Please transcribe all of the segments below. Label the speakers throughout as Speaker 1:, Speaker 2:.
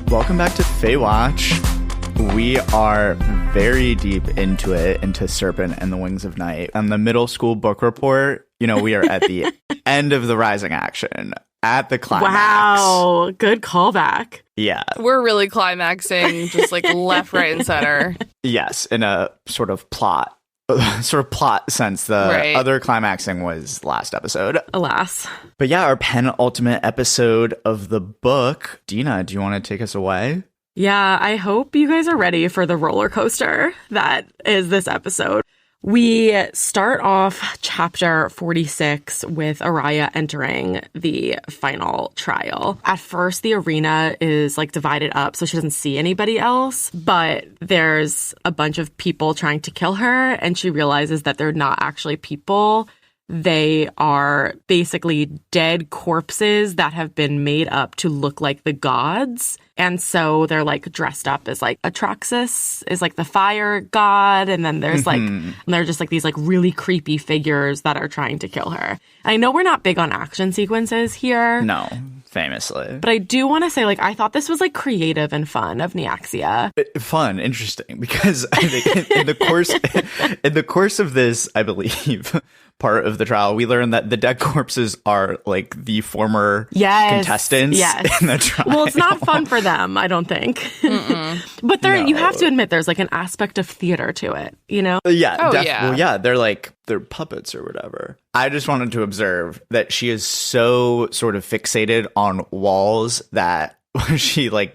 Speaker 1: Welcome back to Faywatch. We are very deep into it, into Serpent and the Wings of Night. On the middle school book report, we are at the end of the rising action, at the climax.
Speaker 2: Wow, good callback.
Speaker 1: Yeah.
Speaker 3: We're really climaxing, just like left, right, and center.
Speaker 1: Yes, in a sort of plot sense. The other climaxing was last episode.
Speaker 2: Alas.
Speaker 1: But yeah, our penultimate episode of the book. Dina, do you want to take us away?
Speaker 2: Yeah, I hope you guys are ready for the roller coaster that is this episode. We start off chapter 46 with Araya entering the final trial. At first, the arena is like divided up so she doesn't see anybody else, but there's a bunch of people trying to kill her, and she realizes that they're not actually people. They are basically dead corpses that have been made up to look like the gods. And so they're like dressed up as like Atraxis is like the fire god. And then there's like, they're just like these like really creepy figures that are trying to kill her. I know we're not big on action sequences here.
Speaker 1: No, famously.
Speaker 2: But I do want to say, like, I thought this was like creative and fun of Neaxia.
Speaker 1: Fun, interesting, because I think in the course of this, I believe, part of the trial, we learned that the dead corpses are like the former contestants in the trial.
Speaker 2: Well, it's not fun for them, I don't think. But you have to admit there's like an aspect of theater to it,
Speaker 1: Yeah.
Speaker 3: Yeah.
Speaker 1: Well, yeah, they're puppets or whatever. I just wanted to observe that she is so sort of fixated on walls that she like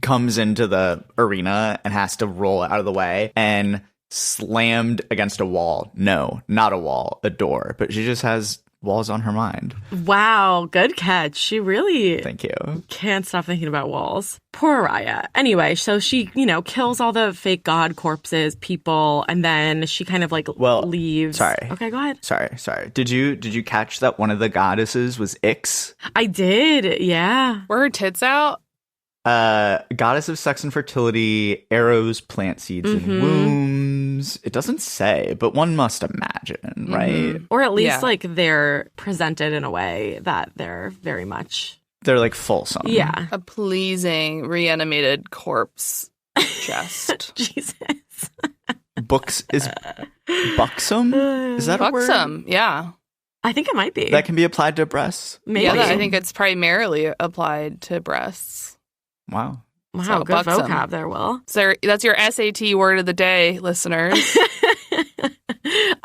Speaker 1: comes into the arena and has to roll out of the way and slammed against a wall. No, not a wall, a door. But she just has walls on her mind.
Speaker 2: Wow, good catch. She really
Speaker 1: Thank you.
Speaker 2: Can't stop thinking about walls. Poor Araya. Anyway, so she, kills all the fake god corpses, people, and then she kind of like leaves.
Speaker 1: Sorry.
Speaker 2: Okay, go ahead.
Speaker 1: Sorry. Did you catch that one of the goddesses was Ix?
Speaker 2: I did, yeah.
Speaker 3: Were her tits out?
Speaker 1: Goddess of sex and fertility, arrows, plant seeds, and wombs. It doesn't say, but one must imagine, right?
Speaker 2: Or at least like they're presented in a way that they're very much...
Speaker 1: They're like fulsome.
Speaker 2: Yeah.
Speaker 3: A pleasing reanimated corpse chest.
Speaker 2: Jesus.
Speaker 1: Books is buxom? Is that a word?
Speaker 3: Buxom, yeah.
Speaker 2: I think it might be.
Speaker 1: That can be applied to breasts?
Speaker 2: Maybe.
Speaker 3: Yeah, I think it's primarily applied to breasts.
Speaker 1: Wow.
Speaker 2: Wow,
Speaker 3: So,
Speaker 2: good
Speaker 3: buxom.
Speaker 2: vocab there, Will.
Speaker 3: So that's your SAT word of the day, listeners.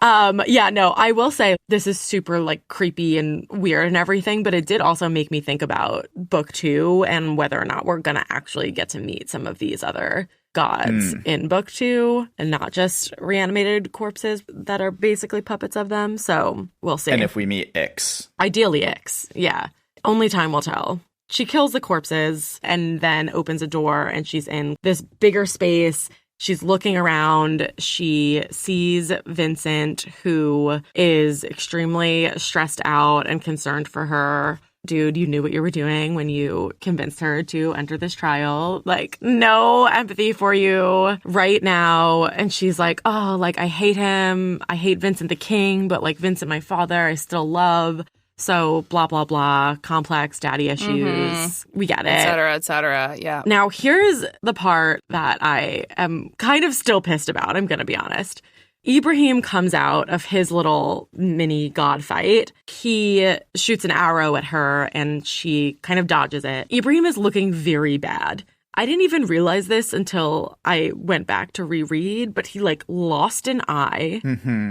Speaker 2: I will say this is super like creepy and weird and everything, but it did also make me think about book 2 and whether or not we're going to actually get to meet some of these other gods in book 2 and not just reanimated corpses that are basically puppets of them. So we'll see.
Speaker 1: And if we meet Ix.
Speaker 2: Ideally Ix, yeah. Only time will tell. She kills the corpses and then opens a door and she's in this bigger space. She's looking around. She sees Vincent, who is extremely stressed out and concerned for her. Dude, you knew what you were doing when you convinced her to enter this trial. Like, no empathy for you right now. And she's like, oh, like, I hate him. I hate Vincent the King, but like Vincent, my father, I still love. So blah, blah, blah, complex daddy issues. We get it.
Speaker 3: Et cetera, yeah.
Speaker 2: Now, here's the part that I am kind of still pissed about, I'm going to be honest. Ibrahim comes out of his little mini god fight. He shoots an arrow at her and she kind of dodges it. Ibrahim is looking very bad. I didn't even realize this until I went back to reread, but he like lost an eye.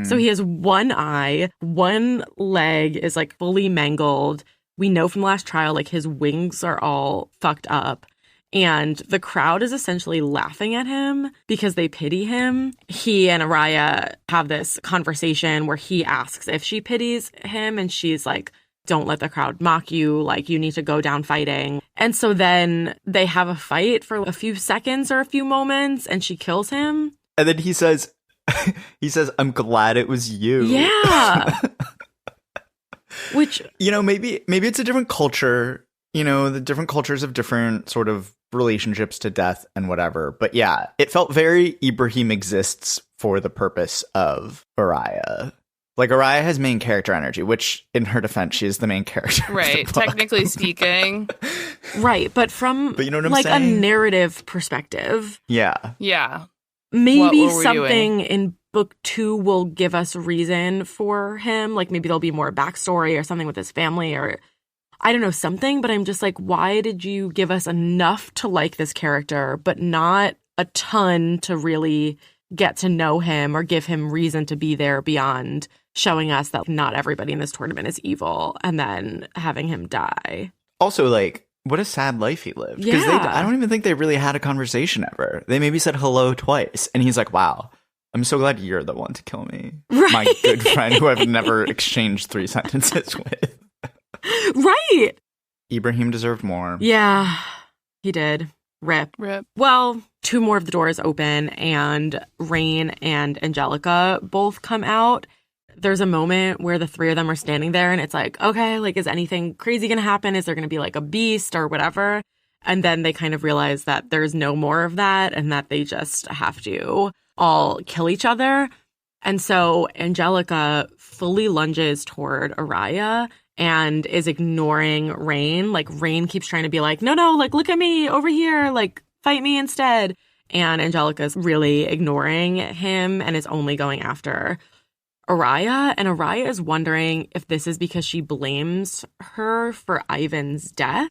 Speaker 2: So he has one eye, one leg is like fully mangled. We know from the last trial, like his wings are all fucked up. And the crowd is essentially laughing at him because they pity him. He and Araya have this conversation where he asks if she pities him and she's like, don't let the crowd mock you, like you need to go down fighting. And so then they have a fight for a few seconds or a few moments and she kills him.
Speaker 1: And then he says, I'm glad it was you.
Speaker 2: Yeah. Which,
Speaker 1: maybe it's a different culture, the different cultures have different sort of relationships to death and whatever. But yeah, it felt very Ibrahim exists for the purpose of Araya. Like, Araya has main character energy, which, in her defense, she is the main character.
Speaker 3: Right. Technically speaking.
Speaker 2: Right. But from
Speaker 1: But you know what I'm
Speaker 2: like
Speaker 1: saying?
Speaker 2: a narrative perspective,
Speaker 1: Yeah.
Speaker 3: Yeah.
Speaker 2: maybe
Speaker 3: What were we
Speaker 2: something in book 2 will give us reason for him. Like maybe there'll be more backstory or something with his family or I don't know, something. But I'm just like, why did you give us enough to like this character, but not a ton to really get to know him or give him reason to be there beyond showing us that not everybody in this tournament is evil and then having him die?
Speaker 1: Also, like, what a sad life he lived. Because
Speaker 2: Yeah.
Speaker 1: I don't even think they really had a conversation ever. They maybe said hello twice. And he's like, wow, I'm so glad you're the one to kill me.
Speaker 2: Right.
Speaker 1: My good friend who I've never exchanged 3 sentences with.
Speaker 2: Right.
Speaker 1: Ibrahim deserved more.
Speaker 2: Yeah, he did. Rip.
Speaker 3: Rip.
Speaker 2: Well, 2 more of the doors open and Rain and Angelica both come out. There's a moment where the 3 of them are standing there and it's like, okay, like, is anything crazy going to happen? Is there going to be like a beast or whatever? And then they kind of realize that there's no more of that and that they just have to all kill each other. And so Angelica fully lunges toward Araya and is ignoring Rain. Like, Rain keeps trying to be like, no, like, look at me over here, like, fight me instead. And Angelica's really ignoring him and is only going after Araya. And Araya is wondering if this is because she blames her for Ivan's death,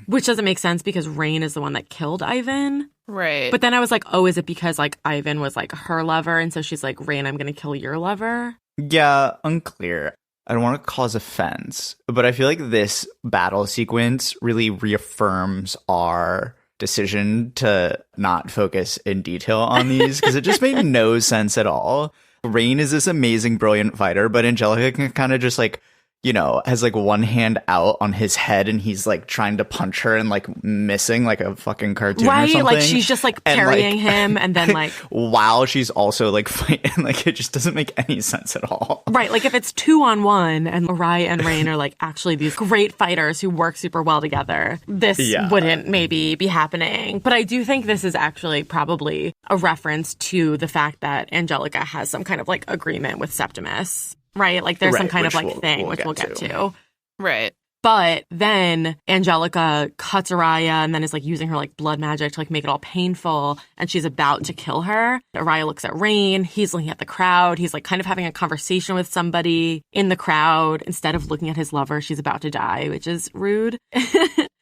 Speaker 2: which doesn't make sense because Rain is the one that killed Ivan.
Speaker 3: Right.
Speaker 2: But then I was like, oh, is it because, like, Ivan was, like, her lover? And so she's like, Rain, I'm going to kill your lover?
Speaker 1: Yeah, unclear. I don't want to cause offense, but I feel like this battle sequence really reaffirms our decision to not focus in detail on these because it just made no sense at all. Rain is this amazing, brilliant fighter, but Angelica can kind of just like, you know, has like one hand out on his head and he's like trying to punch her and like missing like a fucking cartoon or
Speaker 2: Right,
Speaker 1: something.
Speaker 2: like she's just like
Speaker 1: And,
Speaker 2: carrying
Speaker 1: like,
Speaker 2: him and then like
Speaker 1: while she's also like fighting, like it just doesn't make any sense at all.
Speaker 2: right, like if it's 2-on-1 and Araya and Rain are like actually these great fighters who work super well together, this wouldn't maybe be happening. But I do think this is actually probably a reference to the fact that Angelica has some kind of like agreement with Septimus. Right? Like there's some kind of like thing, which we'll get to.
Speaker 3: Right.
Speaker 2: But then Angelica cuts Araya and then is like using her like blood magic to like make it all painful. And she's about to kill her. Araya looks at Rain. He's looking at the crowd. He's like kind of having a conversation with somebody in the crowd. Instead of looking at his lover, she's about to die, which is rude.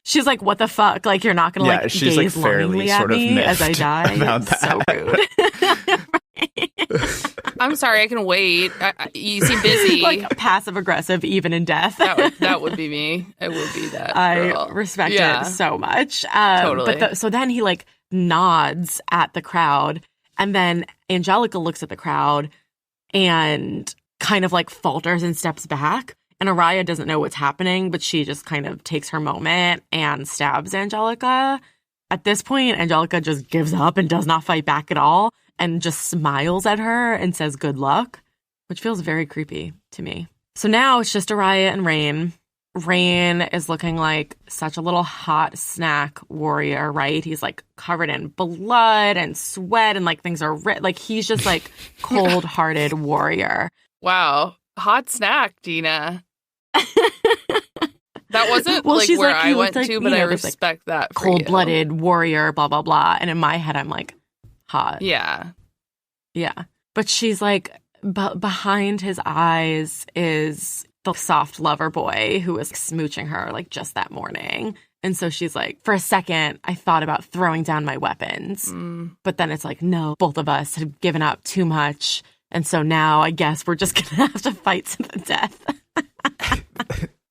Speaker 2: She's like, what the fuck? Like, you're not going to like
Speaker 1: she's
Speaker 2: gaze
Speaker 1: like fairly
Speaker 2: longingly at
Speaker 1: sort of
Speaker 2: me as I
Speaker 1: miffed
Speaker 2: die?
Speaker 1: about
Speaker 2: It's so rude.
Speaker 3: I'm sorry, I can wait. You seem busy.
Speaker 2: Like passive aggressive, even in death.
Speaker 3: that would be me. It would be that.
Speaker 2: I
Speaker 3: girl.
Speaker 2: respect
Speaker 3: Yeah.
Speaker 2: it so much.
Speaker 3: Totally.
Speaker 2: But so then he like nods at the crowd, and then Angelica looks at the crowd and kind of like falters and steps back. And Araya doesn't know what's happening, but she just kind of takes her moment and stabs Angelica. At this point, Angelica just gives up and does not fight back at all and just smiles at her and says good luck, which feels very creepy to me. So now it's just Araya and Rain. Rain is looking like such a little hot snack warrior, right? He's like covered in blood and sweat and like things are like he's just like cold-hearted warrior.
Speaker 3: Wow. Hot snack, Dina. That wasn't
Speaker 2: Well,
Speaker 3: like
Speaker 2: she's
Speaker 3: where
Speaker 2: like,
Speaker 3: I
Speaker 2: he
Speaker 3: went
Speaker 2: looked
Speaker 3: to,
Speaker 2: like,
Speaker 3: but
Speaker 2: you
Speaker 3: I
Speaker 2: know, this, like,
Speaker 3: respect that for you.
Speaker 2: Cold-blooded warrior, blah, blah, blah. And in my head, I'm like, hot.
Speaker 3: Yeah.
Speaker 2: Yeah. But she's like, behind his eyes is the soft lover boy who was smooching her like just that morning. And so she's like, for a second, I thought about throwing down my weapons. But then it's like, no, both of us had given up too much. And so now I guess we're just going to have to fight to the death.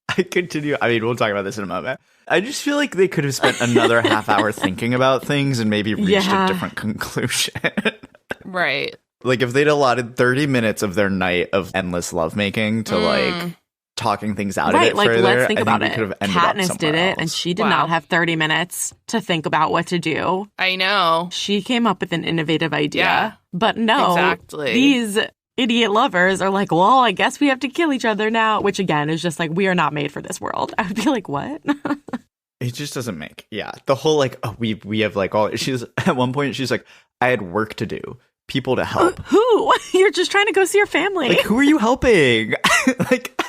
Speaker 1: I continue. I mean, we'll talk about this in a moment. I just feel like they could have spent another half hour thinking about things and maybe reached a different conclusion.
Speaker 3: Right.
Speaker 1: Like if they'd allotted 30 minutes of their night of endless lovemaking to like talking things out a bit
Speaker 2: like
Speaker 1: further,
Speaker 2: let's think
Speaker 1: I
Speaker 2: about
Speaker 1: think
Speaker 2: it.
Speaker 1: we could have ended up
Speaker 2: Katniss did
Speaker 1: somewhere
Speaker 2: it, and
Speaker 1: else.
Speaker 2: she did
Speaker 3: Wow.
Speaker 2: not have 30 minutes to think about what to do.
Speaker 3: I know.
Speaker 2: She came up with an innovative idea.
Speaker 3: Yeah.
Speaker 2: But no,
Speaker 3: Exactly.
Speaker 2: these idiot lovers are like, well, I guess we have to kill each other now, which again is just like, we are not made for this world. I would be like, what?
Speaker 1: It just doesn't make the whole like, oh, we have like all she's at one point she's like, I had work to do. people to help.
Speaker 2: Who? You're just trying to go see your family.
Speaker 1: Like, who are you helping? Like,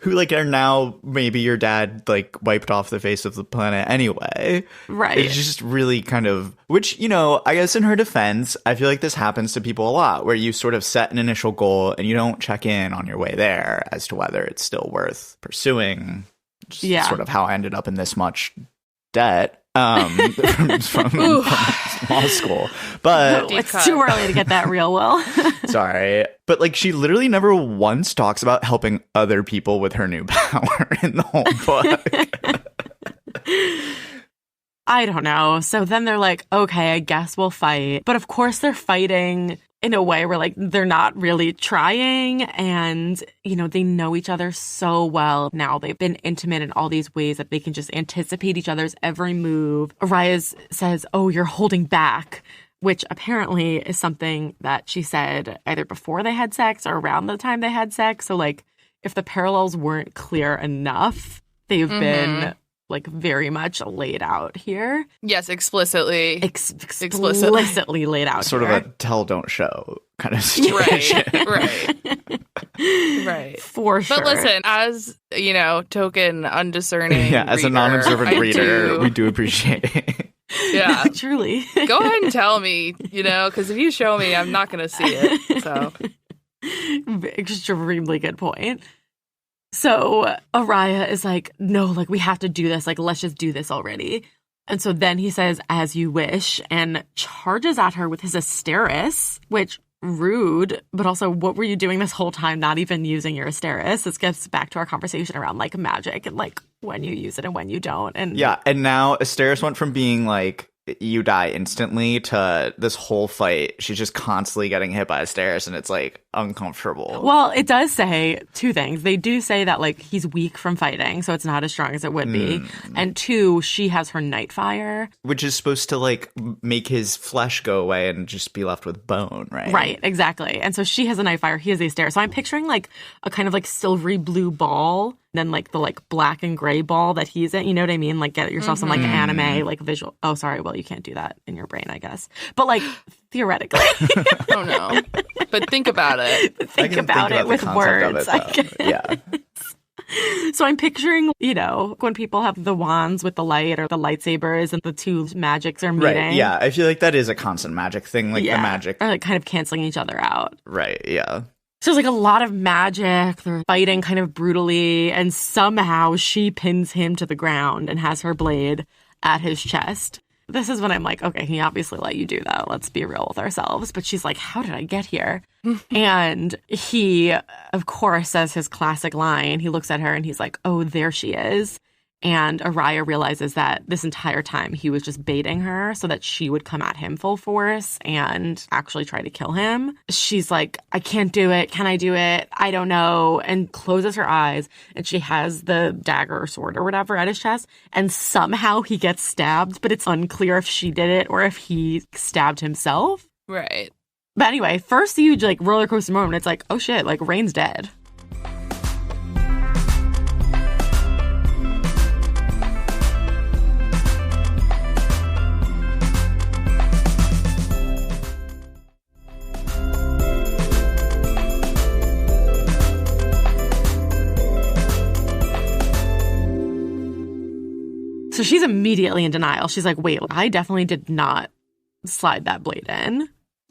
Speaker 1: who, like, are now maybe your dad, like, wiped off the face of the planet anyway.
Speaker 2: Right.
Speaker 1: It's just really kind of, which, you know, I guess in her defense, I feel like this happens to people a lot, where you sort of set an initial goal and you don't check in on your way there as to whether it's still worth pursuing. Just sort of how I ended up in this much debt from law school. But
Speaker 2: it's too early to get that real, Will.
Speaker 1: Sorry. But, like, she literally never once talks about helping other people with her new power in the whole book.
Speaker 2: I don't know. So then they're like, okay, I guess we'll fight. But of course they're fighting in a way where, like, they're not really trying. And, you know, they know each other so well now. They've been intimate in all these ways that they can just anticipate each other's every move. Araya says, oh, you're holding back, which apparently is something that she said either before they had sex or around the time they had sex. So, like, if the parallels weren't clear enough, they've been, like, very much laid out here.
Speaker 3: Yes, explicitly.
Speaker 2: Explicitly laid out
Speaker 1: sort
Speaker 2: here.
Speaker 1: of a tell, don't show kind of situation.
Speaker 3: Right.
Speaker 2: For sure.
Speaker 3: But listen, as, you know, token undiscerning
Speaker 1: as a non-observant reader, we do appreciate it.
Speaker 3: Yeah.
Speaker 2: Truly.
Speaker 3: Go ahead and tell me, you know, because if you show me, I'm not going to see it. So,
Speaker 2: extremely good point. So Araya is like, no, like, we have to do this. Like, let's just do this already. And so then he says, as you wish, and charges at her with his Asteris, which, rude, but also, what were you doing this whole time not even using your Asteris? This gets back to our conversation around, like, magic and, like, when you use it and when you don't. And
Speaker 1: yeah, and now Asteris went from being like, you die instantly, to this whole fight she's just constantly getting hit by Asteris, and it's, like, uncomfortable.
Speaker 2: Well, it does say two things. They do say that, like, he's weak from fighting, so it's not as strong as it would be. And two, she has her Nightfire,
Speaker 1: which is supposed to, like, make his flesh go away and just be left with bone, right?
Speaker 2: Right, exactly. And so she has a Nightfire, he has a Asteris. So I'm picturing, like, a kind of, like, silvery blue ball, then, like, the, like, black and gray ball that he's in. You know what I mean? Like, get yourself some, like, anime, like, visual. Oh, sorry. Well, you can't do that in your brain, I guess. But, like, theoretically.
Speaker 3: Oh, no. But think about it.
Speaker 2: Think about it with words.
Speaker 1: Yeah.
Speaker 2: So I'm picturing, you know, when people have the wands with the light or the lightsabers and the two magics are meeting.
Speaker 1: Right, yeah. I feel like that is a constant magic thing, like the magic.
Speaker 2: Or, like, kind of canceling each other out.
Speaker 1: Right, yeah.
Speaker 2: So there's, like, a lot of magic. They're fighting kind of brutally, and somehow she pins him to the ground and has her blade at his chest. This is when I'm like, okay, he obviously let you do that. Let's be real with ourselves. But she's like, how did I get here? And he, of course, says his classic line. He looks at her and he's like, oh, there she is. And Araya realizes that this entire time he was just baiting her so that she would come at him full force and actually try to kill him. She's like, I can't do it. Can I do it? I don't know. And closes her eyes. And she has the dagger or sword or whatever at his chest. And somehow he gets stabbed, but it's unclear if she did it or if he stabbed himself.
Speaker 3: Right.
Speaker 2: But anyway, first huge, like, roller coaster moment. It's like, oh shit, like, Rain's dead. So she's immediately in denial. She's like, wait, I definitely did not slide that blade in.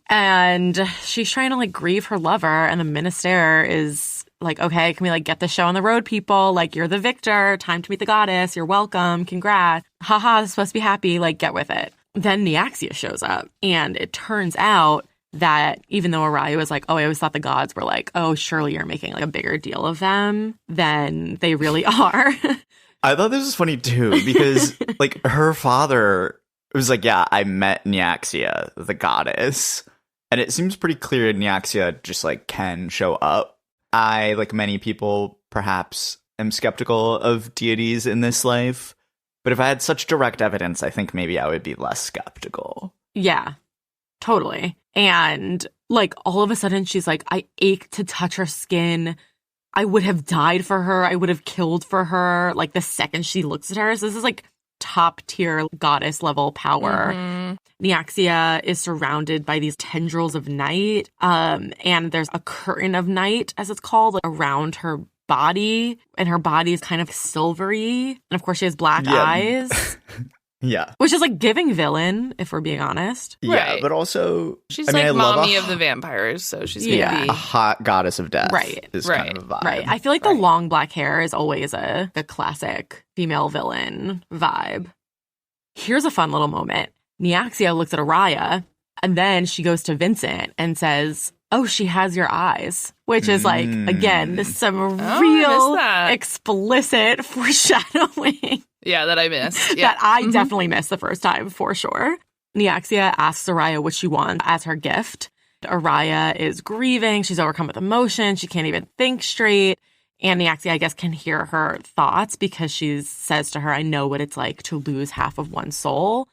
Speaker 2: And she's trying to, like, grieve her lover. And the minister is like, okay, can we, like, get the show on the road, people? Like, you're the victor. Time to meet the goddess. You're welcome. Congrats. Haha, it's supposed to be happy. Like, get with it. Then Nyaxia shows up. And it turns out that even though Araya was like, oh, I always thought the gods were like, oh, surely you're making, like, a bigger deal of them than they really are.
Speaker 1: I thought this was funny, too, because, like, her father was like, yeah, I met Nyaxia, the goddess. And it seems pretty clear Nyaxia just, like, can show up. I, like many people, perhaps am skeptical of deities in this life. But if I had such direct evidence, I think maybe I would be less skeptical.
Speaker 2: Yeah, totally. And, like, all of a sudden she's like, I ache to touch her skin. I would have died for her. I would have killed for her, like, the second she looks at her. So this is, like, top tier goddess level power. Neaxia is surrounded by these tendrils of night, and there's a curtain of night, as it's called, like, around her body, and her body is kind of silvery. And of course, she has black eyes.
Speaker 1: Yeah.
Speaker 2: Which is like giving villain, if we're being honest.
Speaker 1: Yeah,
Speaker 3: Right.
Speaker 1: but also...
Speaker 3: She's
Speaker 1: I mean,
Speaker 3: like
Speaker 1: I love
Speaker 3: mommy of the vampires, so she's going to
Speaker 1: a
Speaker 3: be...
Speaker 1: hot goddess of death.
Speaker 2: Right.
Speaker 1: Is
Speaker 3: Right.
Speaker 1: kind of a vibe.
Speaker 2: Right. I feel like the long black hair is always a classic female villain vibe. Here's a fun little moment. Neaxia looks at Araya, and then she goes to Vincent and says, "Oh, she has your eyes," which is like, again, this is some
Speaker 3: I
Speaker 2: real
Speaker 3: missed that.
Speaker 2: explicit foreshadowing
Speaker 3: Yeah, that I missed. Yeah.
Speaker 2: that I definitely missed the first time, for sure. Neaxia asks Araya what she wants as her gift. Araya is grieving. She's overcome with emotion. She can't even think straight. And Neaxia, I guess, can hear her thoughts because she says to her, "I know what it's like to lose half of one's soul.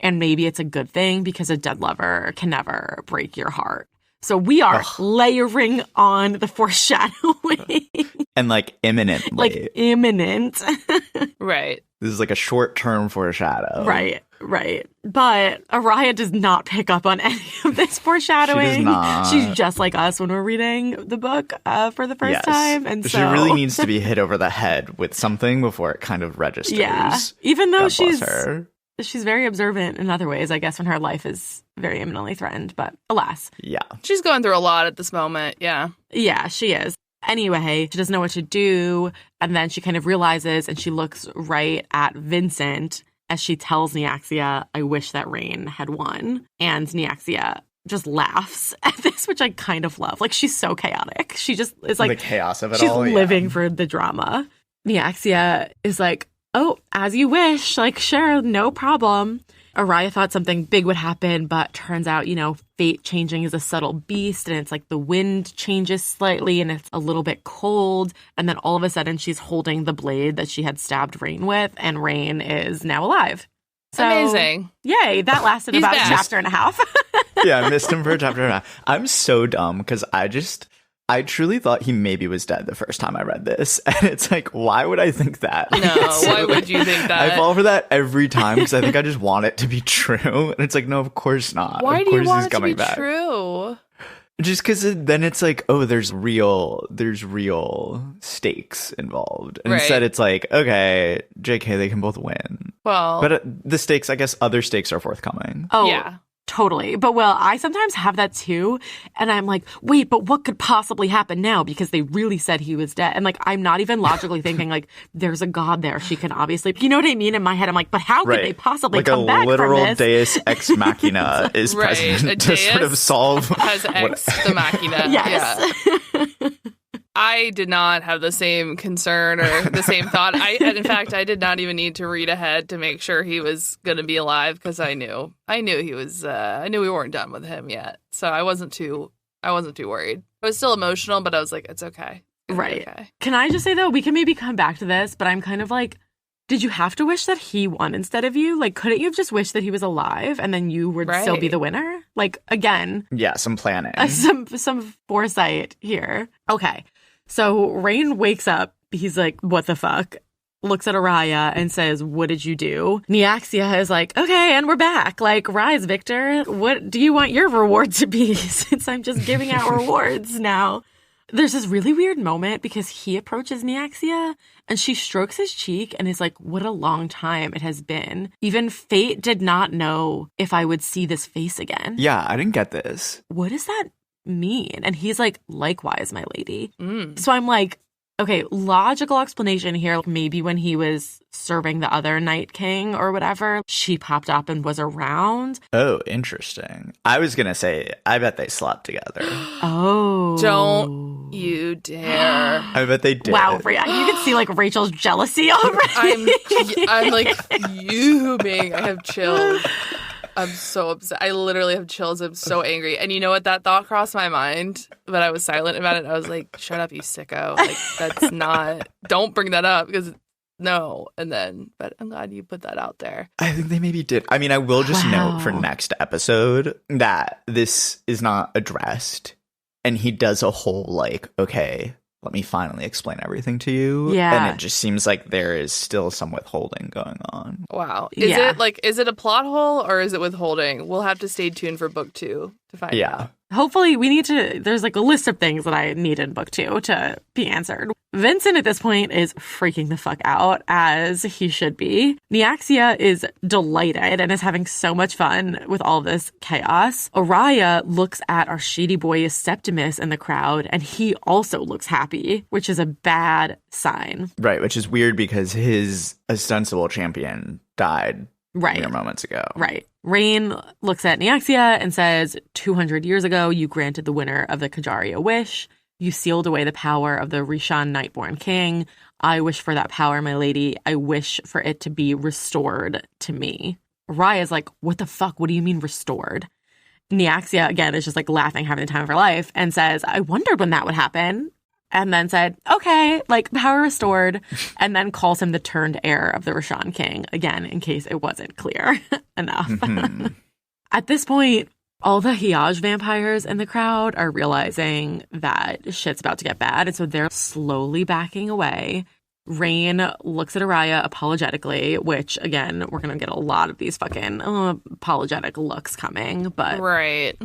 Speaker 2: And maybe it's a good thing because a dead lover can never break your heart." So we are layering on the foreshadowing.
Speaker 1: And like imminently.
Speaker 2: Like imminent.
Speaker 3: Right.
Speaker 1: This is like a short-term foreshadow.
Speaker 2: Right. But Araya does not pick up on any of this foreshadowing.
Speaker 1: She does not.
Speaker 2: She's just like us when we're reading the book for the first time. And
Speaker 1: she
Speaker 2: so
Speaker 1: really needs to be hit over the head with something before it kind of registers.
Speaker 2: Yeah. Even though
Speaker 1: God bless her.
Speaker 2: she's very observant in other ways, I guess, when her life is very imminently threatened. But alas.
Speaker 1: Yeah.
Speaker 3: She's going through a lot at this moment. Yeah.
Speaker 2: Yeah, she is. Anyway, she doesn't know what to do. And then she kind of realizes, and she looks right at Vincent as she tells Neaxia, "I wish that Rain had won." And Neaxia just laughs at this, which I kind of love. Like, she's so chaotic. She just is like,
Speaker 1: the chaos of it
Speaker 2: she's
Speaker 1: all.
Speaker 2: living for the drama. Neaxia is like, "Oh, as you wish. Like, sure, no problem." Araya thought something big would happen, but turns out, fate changing is a subtle beast, and it's like the wind changes slightly and it's a little bit cold. And then all of a sudden she's holding the blade that she had stabbed Rain with, and Rain is now alive. So,
Speaker 3: Amazing.
Speaker 2: Yay, that lasted
Speaker 3: He's
Speaker 2: about
Speaker 3: back.
Speaker 2: a chapter and a half.
Speaker 1: Yeah, I missed him for a chapter and a half. I'm so dumb because I truly thought he maybe was dead the first time I read this. And it's like, why would I think that?
Speaker 3: No, why would you think that?
Speaker 1: I fall for that every time because I think I just want it to be true. And it's like, no, of course not.
Speaker 3: Why
Speaker 1: of
Speaker 3: do
Speaker 1: course
Speaker 3: you want
Speaker 1: he's
Speaker 3: it to
Speaker 1: coming
Speaker 3: be
Speaker 1: back.
Speaker 3: true?
Speaker 1: Just because then it's like, oh, there's real stakes involved. And
Speaker 3: Right.
Speaker 1: instead it's like, okay, JK, they can both win.
Speaker 3: Well,
Speaker 1: But the stakes, I guess other stakes are forthcoming.
Speaker 2: Oh,
Speaker 3: yeah.
Speaker 2: totally. But well, I sometimes have that too. And I'm like, wait, but what could possibly happen now? Because they really said he was dead. And like, I'm not even logically thinking like, there's a god there. She can obviously, you know what I mean? In my head, I'm like, but how could they possibly
Speaker 1: like
Speaker 2: come
Speaker 1: a
Speaker 2: back
Speaker 1: literal
Speaker 2: from this?
Speaker 1: Deus ex machina is
Speaker 3: Right,
Speaker 1: present
Speaker 3: a
Speaker 1: to sort of
Speaker 3: Deus
Speaker 1: solve
Speaker 3: has X the machina.
Speaker 2: Yes.
Speaker 3: Yeah. I did not have the same concern or the same thought. In fact, I did not even need to read ahead to make sure he was going to be alive because I knew he was. I knew we weren't done with him yet, so I wasn't too worried. I was still emotional, but I was like, it's okay. It's
Speaker 2: Right.
Speaker 3: Okay.
Speaker 2: Can I just say though, we can maybe come back to this, but I'm kind of like, did you have to wish that he won instead of you? Like, couldn't you have just wished that he was alive and then you would still be
Speaker 3: Right.
Speaker 2: the winner? Like, again,
Speaker 1: yeah, some planning.
Speaker 2: some foresight here. Okay. So Rain wakes up. He's like, what the fuck? Looks at Araya and says, what did you do? Neaxia is like, okay, and we're back. Like, rise, Victor. What do you want your reward to be? Since I'm just giving out rewards now. There's this really weird moment because he approaches Neaxia and she strokes his cheek and is like, what a long time it has been. Even fate did not know if I would see this face again.
Speaker 1: Yeah, I didn't get this.
Speaker 2: What does that mean? And he's like, likewise, my lady.
Speaker 3: Mm.
Speaker 2: So I'm like, okay, logical explanation here. Maybe when he was serving the other Night King or whatever, she popped up and was around.
Speaker 1: Oh, interesting. I was going to say, I bet they slept together.
Speaker 2: Oh.
Speaker 3: Don't you dare!
Speaker 1: I bet they did.
Speaker 2: Wow, you can see like Rachel's jealousy already.
Speaker 3: I'm like fuming. I have chills. I'm so upset. I literally have chills. I'm so angry. And you know what? That thought crossed my mind, but I was silent about it. I was like, shut up, you sicko. Like, that's not, don't bring that up because no. And then, but I'm glad you put that out there.
Speaker 1: I think they maybe did. I mean, I will just note for next episode that this is not addressed. And he does a whole like, okay, let me finally explain everything to you.
Speaker 2: Yeah.
Speaker 1: And it just seems like there is still some withholding going on.
Speaker 3: Wow. Is it a plot hole or is it withholding? We'll have to stay tuned for book 2 to find out.
Speaker 2: Hopefully there's like a list of things that I need in book 2 to be answered. Vincent at this point is freaking the fuck out, as he should be. Neaxia is delighted and is having so much fun with all this chaos. Araya looks at our shady boy Septimus in the crowd, and he also looks happy, which is a bad sign.
Speaker 1: Right, which is weird because his ostensible champion died mere moments ago.
Speaker 2: Right. Rain looks at Neaxia and says, 200 years ago, you granted the winner of the Kajaria a wish. You sealed away the power of the Rishon Nightborn King. I wish for that power, my lady. I wish for it to be restored to me. Raya's like, what the fuck? What do you mean restored? Neaxia, again, is just like laughing, having the time of her life, and says, I wondered when that would happen. And then said, okay, like power restored, and then calls him the turned heir of the Rishon King, again, in case it wasn't clear enough. Mm-hmm. At this point, all the Hiaj vampires in the crowd are realizing that shit's about to get bad, and so they're slowly backing away. Rain looks at Araya apologetically, which, again, we're going to get a lot of these fucking apologetic looks coming. But,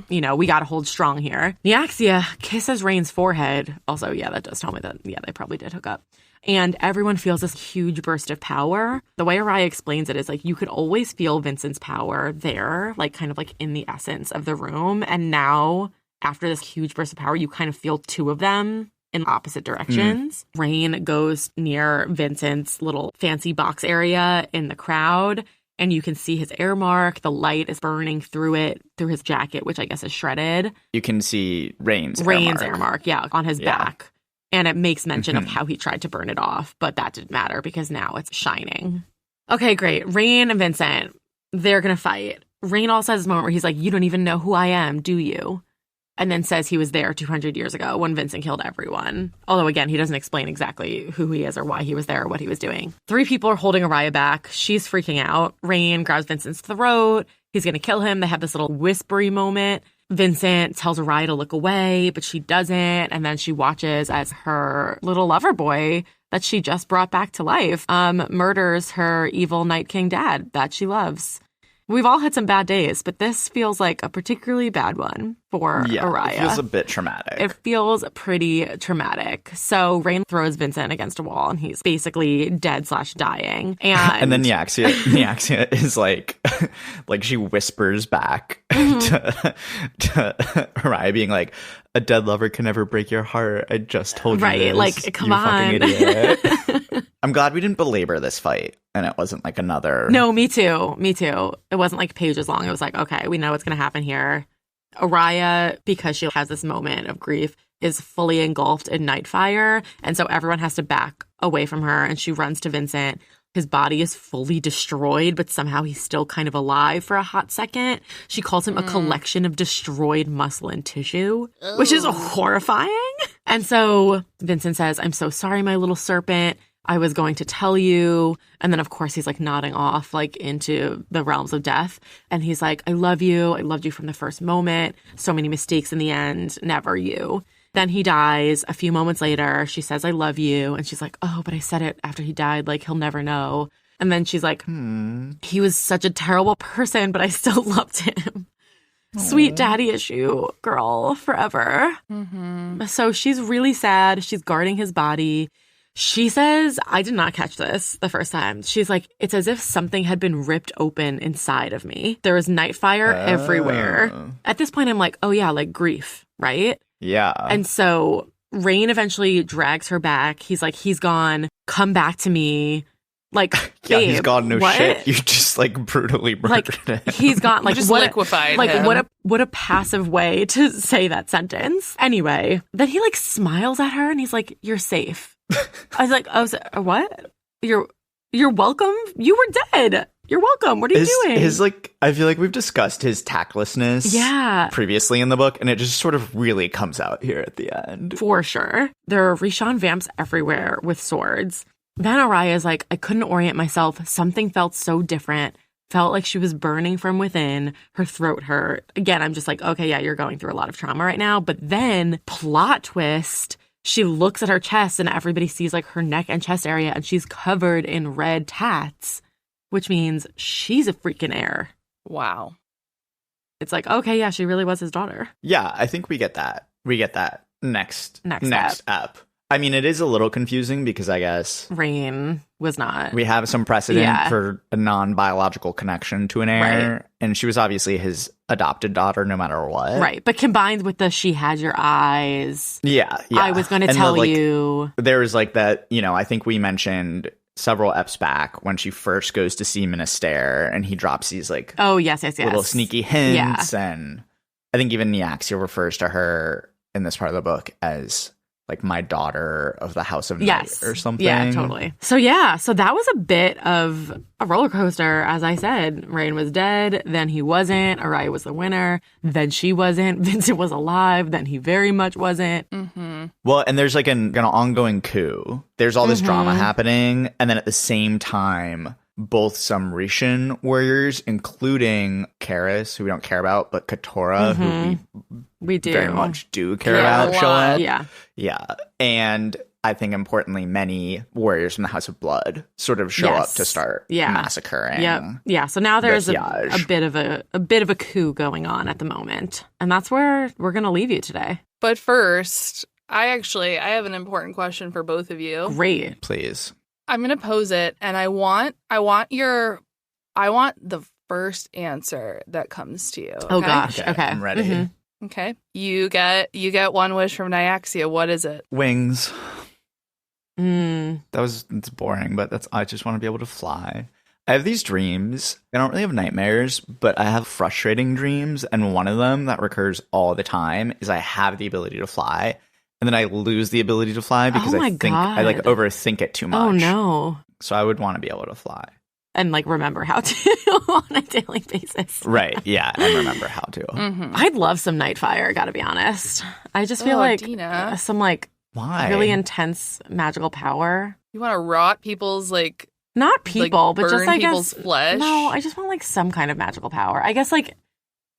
Speaker 2: you know, we got to hold strong here. Neaxia kisses Rain's forehead. Also, yeah, that does tell me that, yeah, they probably did hook up. And everyone feels this huge burst of power. The way Araya explains it is, like, you could always feel Vincent's power there, like, kind of like in the essence of the room. And now, after this huge burst of power, you kind of feel two of them in opposite directions. Rain goes near Vincent's little fancy box area in the crowd, and you can see his air mark. The light is burning through it, through his jacket, which I guess is shredded.
Speaker 1: You can see Rain's
Speaker 2: air mark, yeah, on his back. And it makes mention of how he tried to burn it off, but that didn't matter because now it's shining. Okay, great. Rain and Vincent, they're going to fight. Rain also has this moment where he's like, you don't even know who I am, do you? And then says he was there 200 years ago when Vincent killed everyone. Although, again, he doesn't explain exactly who he is or why he was there or what he was doing. 3 people are holding Araya back. She's freaking out. Rain grabs Vincent's throat. He's going to kill him. They have this little whispery moment. Vincent tells Araya to look away, but she doesn't. And then she watches as her little lover boy that she just brought back to life murders her evil Night King dad that she loves. We've all had some bad days, but this feels like a particularly bad one for Araya.
Speaker 1: It feels a bit traumatic.
Speaker 2: It feels pretty traumatic. So Rain throws Vincent against a wall, and he's basically dead/dying.
Speaker 1: And then Neaxia is like, like she whispers back to Araya, being like, a dead lover can never break your heart. I just told you this.
Speaker 2: Like, come
Speaker 1: you
Speaker 2: on.
Speaker 1: Fucking idiot. I'm glad we didn't belabor this fight, and it wasn't like another...
Speaker 2: No, me too. It wasn't like pages long. It was like, okay, we know what's going to happen here. Araya, because she has this moment of grief, is fully engulfed in Nightfire, and so everyone has to back away from her, and she runs to Vincent. His body is fully destroyed, but somehow he's still kind of alive for a hot second. She calls him a collection of destroyed muscle and tissue, which is horrifying. And so Vincent says, I'm so sorry, my little serpent. I was going to tell you. And then, of course, he's like nodding off like into the realms of death. And he's like, I love you. I loved you from the first moment. So many mistakes in the end. Never you. Then he dies. A few moments later, she says, I love you. And she's like, oh, but I said it after he died. Like, he'll never know. And then she's like, he was such a terrible person, but I still loved him. Aww. Sweet daddy issue, girl, forever. So she's really sad. She's guarding his body. She says, I did not catch this the first time. She's like, it's as if something had been ripped open inside of me. There was Nightfire everywhere. At this point, I'm like, oh yeah, like grief, right?
Speaker 1: Yeah.
Speaker 2: And so Rain eventually drags her back. He's like, he's gone. Come back to me. Like,
Speaker 1: yeah,
Speaker 2: babe,
Speaker 1: he's gone. No
Speaker 2: what?
Speaker 1: shit. You just like brutally murdered him.
Speaker 2: He's gone. Like,
Speaker 3: just
Speaker 2: what
Speaker 3: liquefied
Speaker 2: like
Speaker 3: him.
Speaker 2: what a passive way to say that sentence. Anyway, then he like smiles at her and he's like, you're safe. I was like, what? You're welcome. You were dead. You're welcome. What are you doing?
Speaker 1: His like, I feel like we've discussed his tactlessness previously in the book, and it just sort of really comes out here at the end.
Speaker 2: For sure. There are Rishon vamps everywhere with swords. Then Araya is like, I couldn't orient myself. Something felt so different. Felt like she was burning from within. Her throat hurt. Again, I'm just like, okay, yeah, you're going through a lot of trauma right now. But then, plot twist, she looks at her chest and everybody sees like her neck and chest area and she's covered in red tats, which means she's a freaking heir.
Speaker 3: Wow.
Speaker 2: It's like, okay, yeah, she really was his daughter.
Speaker 1: Yeah, I think we get that. We get that next ep. I mean, it is a little confusing because I guess
Speaker 2: Rain was not.
Speaker 1: We have some precedent for a non-biological connection to an heir,
Speaker 2: Right.
Speaker 1: and she was obviously his adopted daughter no matter what.
Speaker 2: Right, but combined with the she had your eyes.
Speaker 1: Yeah.
Speaker 2: I was going to
Speaker 1: And
Speaker 2: tell you.
Speaker 1: There was like that, I think we mentioned several eps back when she first goes to see Minister and he drops these like
Speaker 2: Oh, yes.
Speaker 1: little sneaky hints. And I think even Neaxia refers to her in this part of the book as like my daughter of the House of Night or something.
Speaker 2: Yeah, totally. So that was a bit of a roller coaster. As I said, Rain was dead, then he wasn't. Araya was the winner, then she wasn't. Vincent was alive, then he very much wasn't.
Speaker 3: Mm-hmm.
Speaker 1: Well, and there's like an ongoing coup. There's all this drama happening, and then at the same time, both some Rishan warriors, including Karis, who we don't care about, but Katora, who
Speaker 2: we do
Speaker 1: very much do care about, show up.
Speaker 2: Yeah.
Speaker 1: And I think importantly, many warriors from the House of Blood sort of show up to start massacring.
Speaker 2: Yeah. So now there's
Speaker 1: the
Speaker 2: a bit of a coup going on at the moment, and that's where we're going to leave you today.
Speaker 3: But first, I have an important question for both of you.
Speaker 2: Great,
Speaker 1: please.
Speaker 3: I'm going to pose it, and I want the first answer that comes to you. Okay?
Speaker 2: Oh gosh. Okay.
Speaker 1: I'm ready.
Speaker 3: Okay. You get one wish from Neaxia. What is it?
Speaker 1: Wings. It's boring, but I just want to be able to fly. I have these dreams. I don't really have nightmares, but I have frustrating dreams, and one of them that recurs all the time is I have the ability to fly. And then I lose the ability to fly because I like overthink it too much.
Speaker 2: Oh no.
Speaker 1: So I would want to be able to fly.
Speaker 2: And like remember how to on a daily basis.
Speaker 1: Right. Yeah. And remember how to.
Speaker 2: I'd love some Nightfire, gotta be honest. I just feel like
Speaker 3: Dina.
Speaker 2: some like
Speaker 1: Why?
Speaker 2: really intense magical power.
Speaker 3: You want to rot people's like
Speaker 2: not people,
Speaker 3: like,
Speaker 2: but just I
Speaker 3: people's
Speaker 2: guess
Speaker 3: flesh?
Speaker 2: No, I just want like some kind of magical power. I guess like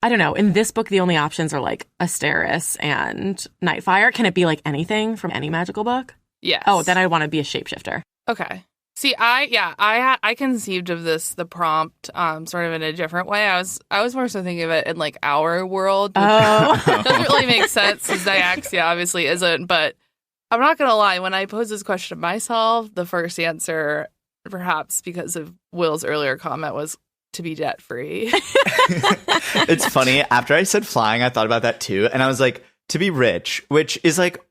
Speaker 2: I don't know. In this book, the only options are like Asteris and Nightfire. Can it be like anything from any magical book?
Speaker 3: Yes.
Speaker 2: Oh, then I want to be a shapeshifter.
Speaker 3: Okay. See, I conceived of the prompt sort of in a different way. I was more so thinking of it in like our world.
Speaker 2: Oh,
Speaker 3: doesn't really make sense since Neaxia obviously isn't. But I'm not gonna lie. When I posed this question to myself, the first answer, perhaps because of Will's earlier comment, was to be debt free.
Speaker 1: It's funny. After I said flying, I thought about that too, and I was like, to be rich, which is like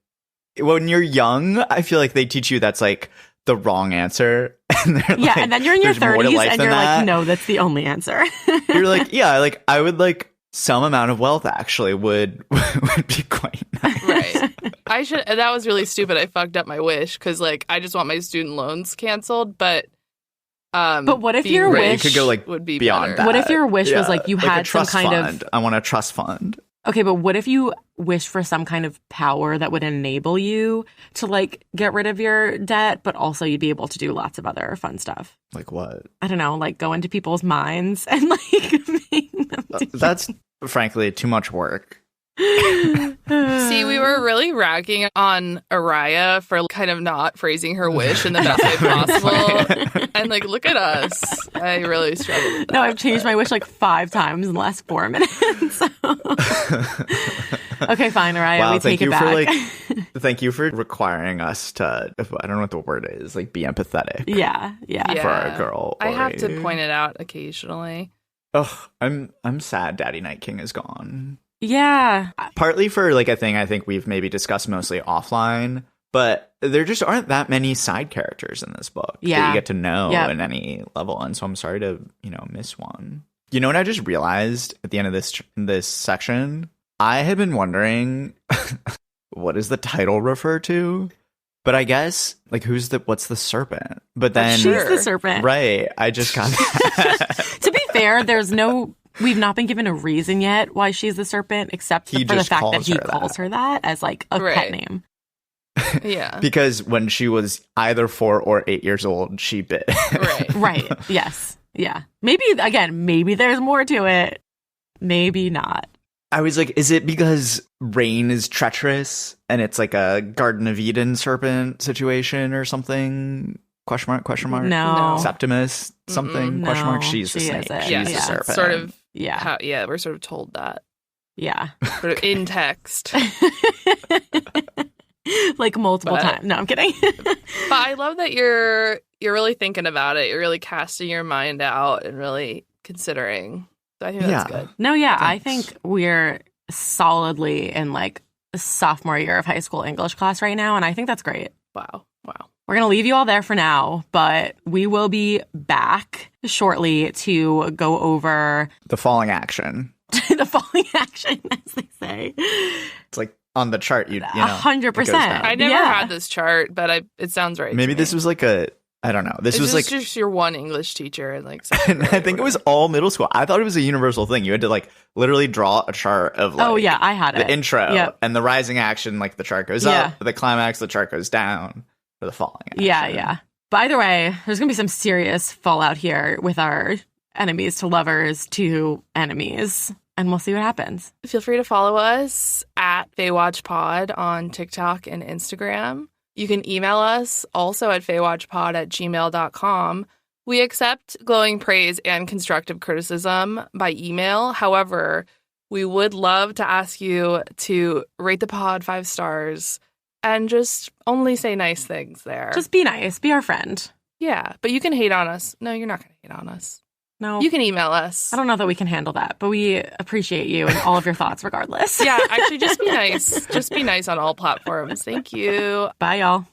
Speaker 1: when you're young, I feel like they teach you that's like the wrong answer. And
Speaker 2: and then you're in your 30s and you're like, no, that's the only answer.
Speaker 1: You're like, yeah, like I would like some amount of wealth actually would be quite nice.
Speaker 3: Right. That was really stupid. I fucked up my wish because like I just want my student loans canceled, but
Speaker 2: what if your wish
Speaker 1: could go like
Speaker 3: would be
Speaker 1: beyond
Speaker 3: better.
Speaker 1: that?
Speaker 2: What if your wish was like you had some kind
Speaker 1: fund. I want a trust fund.
Speaker 2: Okay, but what if you wish for some kind of power that would enable you to like get rid of your debt, but also you'd be able to do lots of other fun stuff?
Speaker 1: Like what?
Speaker 2: I don't know, like go into people's minds and like make them do
Speaker 1: That's frankly too much work.
Speaker 3: See, we were really ragging on Araya for kind of not phrasing her wish in the best way possible. And like, look at us. I really struggled with that.
Speaker 2: No, I've changed my wish like 5 times in the last 4 minutes. Okay, fine, Araya,
Speaker 1: wow,
Speaker 2: we take it back.
Speaker 1: Thank you for requiring us to, I don't know what the word is, like be empathetic.
Speaker 2: Yeah.
Speaker 1: For our girl.
Speaker 3: I have to point it out occasionally.
Speaker 1: Ugh, I'm sad Daddy Night King is gone.
Speaker 2: Yeah.
Speaker 1: Partly for like a thing I think we've maybe discussed mostly offline, but there just aren't that many side characters in this book that you get to know in any level. And so I'm sorry to, miss one. You know what I just realized at the end of this section? I had been wondering, what does the title refer to? But I guess, like, what's the serpent? But then...
Speaker 2: She's the serpent.
Speaker 1: Right. I just got that.
Speaker 2: To be fair, we've not been given a reason yet why she's the serpent, except for the fact that he calls her that as, like, a pet name.
Speaker 3: Yeah.
Speaker 1: Because when she was either 4 or 8 years old, she bit.
Speaker 2: Right. Yes. Yeah. Maybe there's more to it. Maybe not.
Speaker 1: I was like, is it because rain is treacherous and it's like a Garden of Eden serpent situation or something? Question mark, question mark.
Speaker 2: No.
Speaker 1: Septimus something,
Speaker 2: No,
Speaker 1: question mark. She's the
Speaker 2: she
Speaker 1: snake.
Speaker 2: isn't.
Speaker 1: She's
Speaker 3: Yeah,
Speaker 1: the
Speaker 2: Yeah.
Speaker 1: serpent.
Speaker 3: sort of.
Speaker 2: Yeah.
Speaker 3: We're sort of told that.
Speaker 2: Yeah.
Speaker 3: Sort of in text.
Speaker 2: Like multiple
Speaker 3: But-
Speaker 2: times. No, I'm kidding.
Speaker 3: But I love that you're really thinking about it. You're really casting your mind out and really considering. So I think that's good.
Speaker 2: No, yeah. I
Speaker 1: Thanks.
Speaker 2: think we're solidly in like sophomore year of high school English class right now. And I think that's great.
Speaker 3: Wow.
Speaker 2: We're going to leave you all there for now, but we will be back shortly to go over
Speaker 1: The falling action.
Speaker 2: the falling action, as they say.
Speaker 1: It's like on the chart, you know.
Speaker 2: 100%.
Speaker 1: it goes down.
Speaker 3: I never
Speaker 2: Yeah.
Speaker 3: had this chart, but it sounds right.
Speaker 1: Maybe
Speaker 3: to
Speaker 1: this
Speaker 3: me.
Speaker 1: was like I don't know. This
Speaker 3: Is
Speaker 1: was
Speaker 3: this
Speaker 1: like,
Speaker 3: just your one English teacher and like.
Speaker 1: and I think it was all middle school. I thought it was a universal thing. You had to like literally draw a chart of like
Speaker 2: Oh, yeah. I had
Speaker 1: the
Speaker 2: it.
Speaker 1: intro
Speaker 2: Yep.
Speaker 1: and the rising action, like the chart goes
Speaker 2: Yeah.
Speaker 1: up, the climax, the chart goes down, for the falling action.
Speaker 2: Yeah. But either way, there's going to be some serious fallout here with our enemies to lovers to enemies. And we'll see what happens.
Speaker 3: Feel free to follow us at FaywatchPod on TikTok and Instagram. You can email us also at faywatchpod@gmail.com. We accept glowing praise and constructive criticism by email. However, we would love to ask you to rate the pod 5 stars and just only say nice things there.
Speaker 2: Just be nice. Be our friend.
Speaker 3: Yeah, but you can hate on us. No, you're not going to hate on us.
Speaker 2: No.
Speaker 3: You can email us.
Speaker 2: I don't know that we can handle that, but we appreciate you and all of your thoughts regardless.
Speaker 3: Yeah, actually, just be nice. Just be nice on all platforms. Thank you.
Speaker 2: Bye, y'all.